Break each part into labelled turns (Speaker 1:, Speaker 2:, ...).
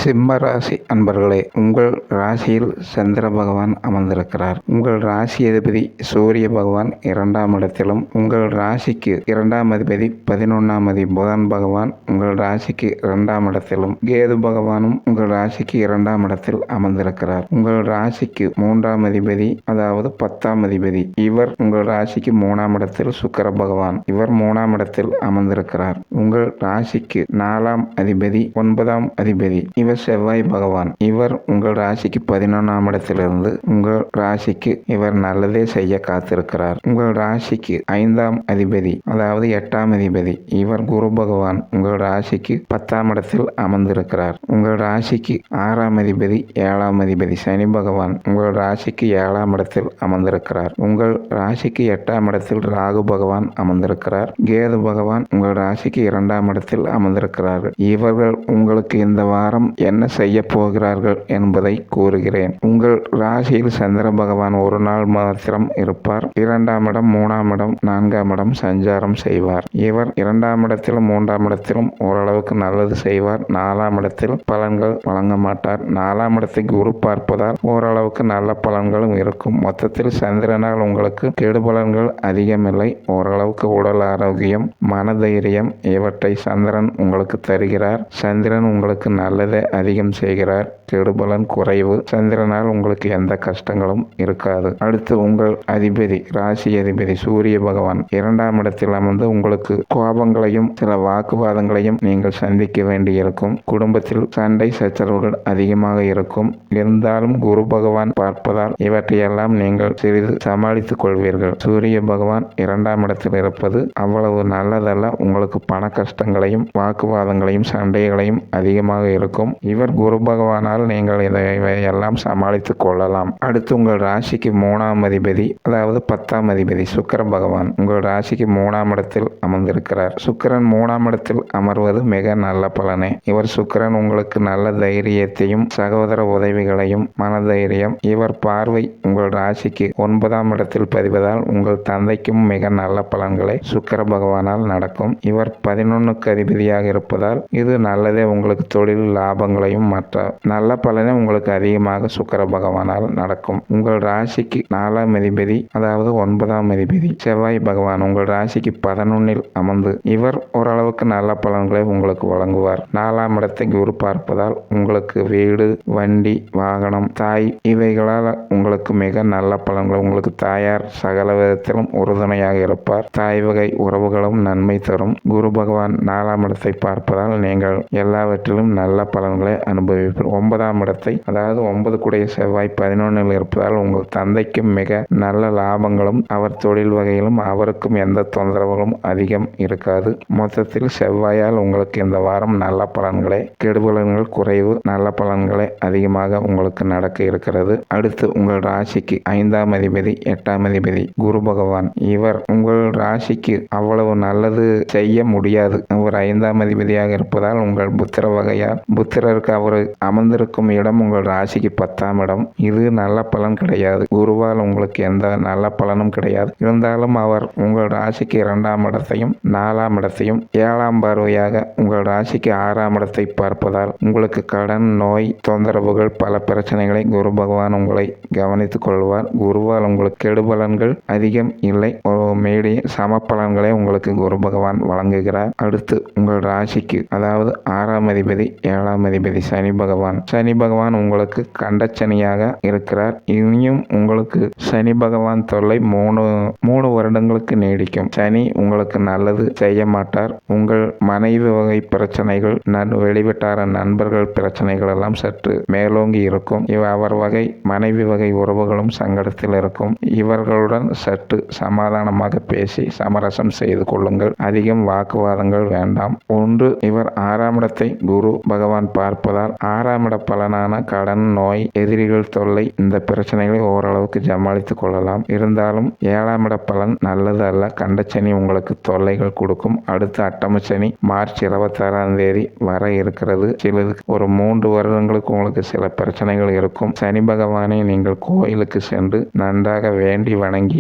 Speaker 1: சிம்ம ராசி அன்பர்களே, உங்கள் ராசியில் சந்திர பகவான் அமர்ந்திருக்கிறார். உங்கள் ராசி அதிபதி சூரிய பகவான் 2ஆம் இடத்திலும், உங்கள் ராசிக்கு 2ஆம் அதிபதி 11ஆம் அதிபதி புதன் பகவான் உங்கள் ராசிக்கு 2ஆம் இடத்திலும், கேது பகவானும் உங்கள் ராசிக்கு 2ஆம் இடத்தில் அமர்ந்திருக்கிறார். உங்கள் ராசிக்கு 3ஆம் அதிபதி, அதாவது 10ஆம் அதிபதி, இவர் உங்கள் ராசிக்கு 3ஆம் இடத்தில் சுக்கிர பகவான், இவர் 3ஆம் இடத்தில் அமர்ந்திருக்கிறார். உங்கள் ராசிக்கு 4ஆம் அதிபதி 9ஆம் அதிபதி, இவர் செவ்வாய் பகவான், இவர் உங்கள் ராசிக்கு 11ஆம் இடத்திலிருந்து உங்கள் ராசிக்கு இவர் நல்லதே செய்ய காத்திருக்கிறார். உங்கள் ராசிக்கு 5ஆம் அதிபதி, அதாவது 8ஆம் அதிபதி, இவர் குரு பகவான் உங்கள் ராசிக்கு 10ஆம் இடத்தில் அமர்ந்திருக்கிறார். உங்கள் ராசிக்கு 6ஆம் அதிபதி 7ஆம் அதிபதி சனி பகவான் உங்கள் ராசிக்கு 7ஆம் இடத்தில் அமர்ந்திருக்கிறார். உங்கள் ராசிக்கு 8ஆம் இடத்தில் ராகு பகவான் அமர்ந்திருக்கிறார். கேது பகவான் உங்கள் ராசிக்கு 2ஆம் இடத்தில் அமர்ந்திருக்கிறார்கள். இவர்கள் உங்களுக்கு இந்த வாரம் என்ன செய்ய போகிறார்கள் என்பதை கூறுகிறேன். உங்கள் ராசியில் சந்திர பகவான் ஒரு நாள் மாத்திரம் இருப்பார். 2ஆம் இடம், 3ஆம் இடம், 4ஆம் இடம் சஞ்சாரம் செய்வார். இவர் 2ஆம் இடத்திலும் 3ஆம் இடத்திலும் ஓரளவுக்கு நல்லது செய்வார். 4ஆம் இடத்தில் பலன்கள் வழங்க மாட்டார். 4ஆம் இடத்தை குரு பார்ப்பதால் ஓரளவுக்கு நல்ல பலன்களும் இருக்கும். மொத்தத்தில் சந்திரனால் உங்களுக்கு கெடு பலன்கள் அதிகமில்லை. ஓரளவுக்கு உடல் ஆரோக்கியம், மனதைரியம் இவற்றை சந்திரன் உங்களுக்கு தருகிறார். சந்திரன் உங்களுக்கு நல்லதை அதிகம் செய்கிறார். கெடுபலன் குறைவு. சந்திரனால் உங்களுக்கு எந்த கஷ்டங்களும் இருக்காது. அடுத்து உங்கள் அதிபதி, ராசி அதிபதி சூரிய பகவான் 2ஆம் இடத்தில் அமர்ந்து உங்களுக்கு கோபங்களையும் சில வாக்குவாதங்களையும் நீங்கள் சந்திக்க வேண்டியிருக்கும். குடும்பத்தில் சண்டை சச்சரவுகள் அதிகமாக இருக்கும். இருந்தாலும் குரு பகவான் பார்ப்பதால் இவற்றையெல்லாம் நீங்கள் சிறிது சமாளித்துக் கொள்வீர்கள். சூரிய பகவான் 2ஆம் இடத்தில் இருப்பது அவ்வளவு நல்லதல்ல. உங்களுக்கு பண கஷ்டங்களையும் வாக்குவாதங்களையும் சண்டைகளையும் அதிகமாக இருக்கும். இவர் குரு பகவானால் நீங்கள் இதையெல்லாம் சமாளித்துக் கொள்ளலாம். அடுத்து உங்கள் ராசிக்கு 3ஆம் அதிபதி, அதாவது 10ஆம் அதிபதி சுக்கிர பகவான் உங்கள் ராசிக்கு 3ஆம் இடத்தில் அமர்ந்திருக்கிறார். சுக்கிரன் 3ஆம் இடத்தில் அமர்வது மிக நல்ல பலனே. இவர் சுக்கிரன் உங்களுக்கு நல்ல தைரியத்தையும் சகோதர உதவிகளையும் மனதைரியம். இவர் பார்வை உங்கள் ராசிக்கு 9ஆம் இடத்தில் பதிவதால் உங்கள் தந்தைக்கும் மிக நல்ல பலன்களை சுக்கிர பகவானால் நடக்கும். இவர் 11க்கு அதிபதியாக இருப்பதால் இது நல்லதே. உங்களுக்கு தொழில் லாபங்களையும் மற்ற நல்ல பலனே உங்களுக்கு அதிகமாக சுக்கிர பகவானால் நடக்கும். உங்கள் ராசிக்கு 4ஆம் அதிபதி, அதாவது 9ஆம் அதிபதி செவ்வாய் பகவான் உங்கள் ராசிக்கு 11இல் அமர்ந்து இவர் ஓரளவுக்கு நல்ல பலன்களை உங்களுக்கு வழங்குவார். 4ஆம் இடத்தை குரு பார்ப்பதால் உங்களுக்கு வீடு, வண்டி, வாகனம், தாய் இவைகளால் உங்களுக்கு மிக நல்ல பலன்கள். உங்களுக்கு தாயார் சகல விதத்திலும் உறுதுணையாக இருப்பார். தாய் வகை உறவுகளும் நன்மை தரும். குரு பகவான் 4ஆம் இடத்தை பார்ப்பதால் நீங்கள் எல்லாவற்றிலும் நல்ல பலன்களை அனுபவிப்பார். 9ஆம் இடத்தை, அதாவது 9 கூடிய செவ்வாய் 11இல் இருப்பதால் உங்கள் தந்தைக்கு மிக நல்ல லாபங்களும் அவர் தொழில் வகையிலும் அவருக்கும் எந்த தொந்தரவுகளும் அதிகம் இருக்காது. மொத்தத்தில் செவ்வாயால் உங்களுக்கு இந்த வாரம் நல்ல பலன்களை, கெடுபலன்கள் குறைவு, நல்ல பலன்களை அதிகமாக உங்களுக்கு நடக்க இருக்கிறது. அடுத்து உங்கள் ராசிக்கு 5ஆம் அதிபதி 8ஆம் அதிபதி குரு பகவான், இவர் உங்கள் ராசிக்கு அவ்வளவு நல்லது செய்ய முடியாது. அவர் 5ஆம் அதிபதியாக இருப்பதால் உங்கள் புத்திர வகையால் புத்திரருக்கு அவர் அமர்ந்திருக்கும் இடம் உங்கள் ராசிக்கு 10ஆம் இடம். இது நல்ல பலன் கிடையாது. குருவால் உங்களுக்கு எந்த நல்ல பலனும் கிடையாது. இருந்தாலும் அவர் உங்கள் ராசிக்கு 2ஆம் இடத்தையும் 4ஆம் இடத்தையும் 7ஆம் பார்வையாக உங்கள் ராசிக்கு 6ஆம் இடத்தை பார்ப்பதால் உங்களுக்கு கடன், நோய் தொந்தரவுகள், பல பிரச்சனைகளை குரு பகவான் உங்களை கவனித்துக் கொள்வார். குருவால் உங்களுக்கு கெடுபலன்கள் அதிகம் இல்லை. ஒரு மீடியம் சம பலன்களை உங்களுக்கு குரு பகவான் வழங்குகிறார். அடுத்து உங்கள் ராசிக்கு, அதாவது 6ஆம் அதிபதி 7ஆம் அதிபதி சனி பகவான், சனி பகவான் உங்களுக்கு கண்டச்சனியாக இருக்கிறார். இனியும் உங்களுக்கு சனி பகவான் தொல்லை 3 வருடங்களுக்கு நீடிக்கும். சனி உங்களுக்கு நல்லது செய்ய மாட்டார். உங்கள் மனைவி வகை பிரச்சனைகள், வெளிவட்டார நண்பர்கள் பிரச்சனைகள் எல்லாம் சற்று மேலோங்கி இருக்கும். அவர் வகை மனைவி வகை உறவுகளும் சங்கடத்தில் இருக்கும். இவர்களுடன் சற்று சமாதானமாக பேசி சமரசம் செய்து கொள்ளுங்கள். அதிகம் வாக்குவாதங்கள் வேண்டாம். ஒன்று, இவர் 6ஆம் இடத்தை குரு பகவான் பார்ப்பதால் 6ஆம் இட பலனான கடன், நோய், எதிரிகள் தொல்லை, இந்த பிரச்சனைகளை ஓரளவுக்கு சமாளித்துக் கொள்ளலாம். இருந்தாலும் 7ஆம் இட பலன் நல்லது அல்ல. கண்டச்சனி உங்களுக்கு தொல்லைகள் கொடுக்கும். அடுத்து அட்டமச்சனி மார்ச் 26ஆம் தேதி வர இருக்கிறது. சிலது ஒரு 3 வருடங்களுக்கு உங்களுக்கு சில பிரச்சனைகள் இருக்கும். சனி பகவானை நீங்கள் கோயிலுக்கு சென்று நன்றாக வேண்டி வணங்கி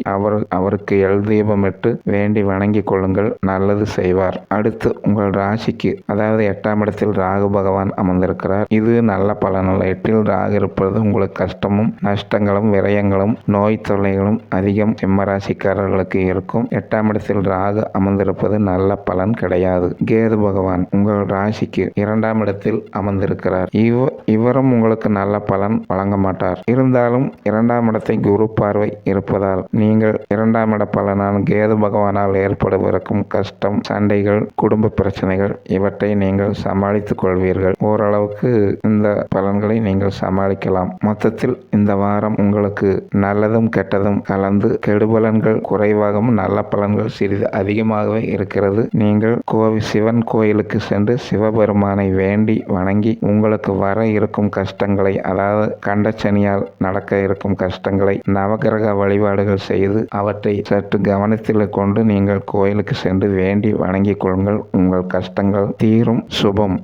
Speaker 1: அவருக்கு எல் தீபமிட்டு வேண்டி வணங்கி கொள்ளுங்கள். நல்லது செய்வார். அடுத்து உங்கள் ராசிக்கு, அதாவது 8ஆம் இடத்தில் ராகு பகவான் அமர்ந்து அமர்ந்திருக்கிறார். இது நல்ல பலனல்ல. 8ல் ராகு இருப்பது உங்களுக்கு கஷ்டமும் நஷ்டங்களும் விரயங்களும் நோய் தொல்லைகளும் அதிகம் சிம்மராசிக்காரர்களுக்கு இருக்கும். 8ஆம் இடத்தில் ராகு அமர்ந்திருப்பது நல்ல பலன் கிடையாது. கேது பகவான் உங்கள் ராசிக்கு 2ஆம் இடத்தில் அமர்ந்திருக்கிறார். இவரும் உங்களுக்கு நல்ல பலன் வழங்க மாட்டார். இருந்தாலும் 2ஆம் இடத்தை குரு பார்வை இருப்பதால் நீங்கள் 2ஆம் இட பலனால் கேது பகவானால் ஏற்படவிருக்கும் கஷ்டம், சண்டைகள், குடும்ப பிரச்சனைகள் இவற்றை நீங்கள் சமாளித்துக் கொள்வீர்கள். ஓரளவுக்கு இந்த பலன்களை நீங்கள் சமாளிக்கலாம். மொத்தத்தில் இந்த வாரம் உங்களுக்கு நல்லதும் கெட்டதும் கலந்து கெடுபலன்கள் குறைவாகவும் நல்ல பலன்கள் சிறிது அதிகமாகவே இருக்கிறது. நீங்கள் சிவன் கோயிலுக்கு சென்று சிவபெருமானை வேண்டி வணங்கி உங்களுக்கு வர இருக்கும் கஷ்டங்களை, அதாவது கண்டச்சனியால் நடக்க இருக்கும் கஷ்டங்களை நவகிரக வழிபாடுகள் செய்து அவற்றை சற்று கவனத்தில் கொண்டு நீங்கள் கோயிலுக்கு சென்று வேண்டி வணங்கிக் கொள்ளுங்கள். உங்கள் கஷ்டங்கள் தீரும். சுபம்.